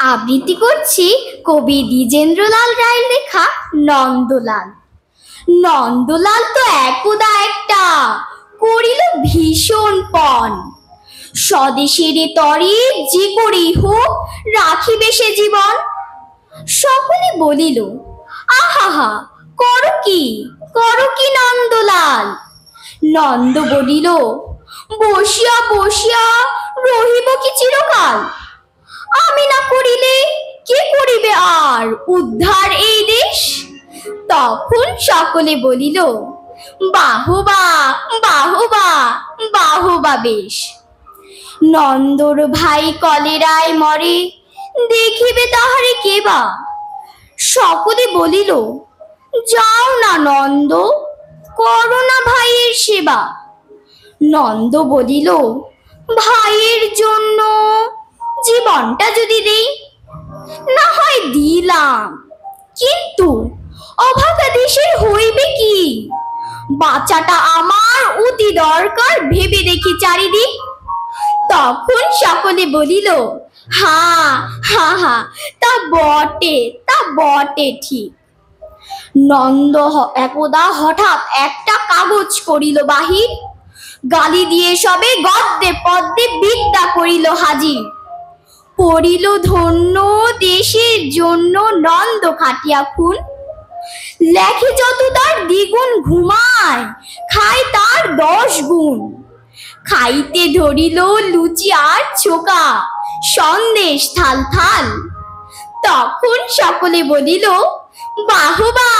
আবৃত্তি করছি কবি দ্বিজেন্দ্রলাল রায়ের লেখা নন্দলাল। নন্দলাল তো একদা একটা করিল ভীষণ পণ, স্বদেশের তরে যে করেই হোক রাখিবে সে জীবন। সকলে বলিল, আহা করো কি নন্দলাল। নন্দ বলিল, বসিয়া বসিয়া রহিব কি চিরকাল। আমি না করিলে কে করিবে আর উদ্ধার এই দেশ। তখন সকলে বলিল, বাহবা বাহবা বাহবা বেশ। নন্দর ভাই কলেরায় মরে, দেখিবে তাহারে কে বা। সকলে বলিল, যাও না নন্দ, করো না ভাইয়ের সেবা। নন্দ বলিল, ভাইয়ের জন্য জীবনটা যদি দেই, না হয় দিলাম, কিন্তু অভাগা দেশের হইবে কি। বাঁচাটা আমার অতি দরকার, ভেবে দেখি চারিদিক। তখন সকলে বলিল, হা হা হা, তা বটে ঠিক। নন্দ একদা হঠাৎ একটা কাগজ করিল বাহির, গালি দিয়ে সবে গদ্যে পদ্যে বিদ্যা করিল হাজির। পড়িল ধন্য দেশের জন্য নন্দ খাটিয়া খুন, লেখে যত তার দ্বিগুণ, ঘুমায় খায় তার 10 গুণ। খাইতে ধরিল লুচি আর ছোকা, সন্দেশ থাল থাল। তখন সকলে বলিল, বাহবা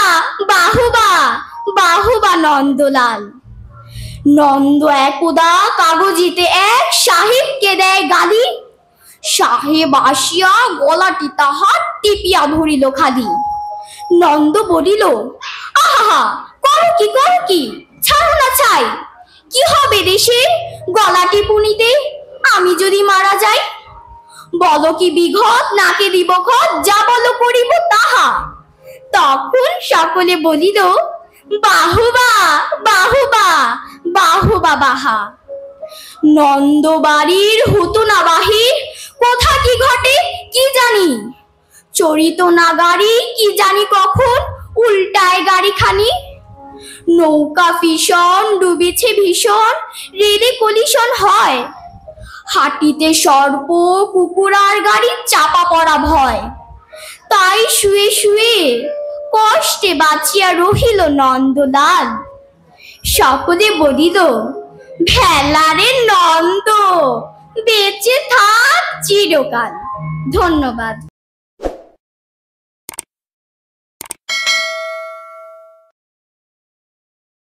বাহবা বাহবা নন্দলাল। নন্দ একদা কাগজিতে এক সাহেবকে দেয় গালি, সাহেব আসিয়া গলাটি তাহার টিপিয়া ধরিল খালি। নন্দ বলিল, আহা করো কি, ছাড়ো না ছাই। কি হবে দেশের গলা টিপুনিতে, আমি যদি মারা যাই। বলো কি বিঘত, নাকে দিব ঘত, যা বলো করিব তাহা। তখন সকলে বলিল, বাহবা বাহবা বাহবা বাহা। নন্দ বাড়ির হতো না বাহির, কোথা কি ঘটে কি জানি। চড়িত না গাড়ি কি জানি কখন, উল্টায় গাড়িখানি। নৌকা ফিশন ডুবেছে ভীষণ, রেলে কলিশন হয়। হাটিতে সর্প কুকুর আর গাড়ি চাপা পড়া ভয়। তাই শুয়ে শুয়ে কষ্টে বাঁচিয়া রহিল নন্দলাল। সকলে বলিল, ভেলারে নন্দ, বেঁচে থাক চিরকাল। ধন্যবাদ।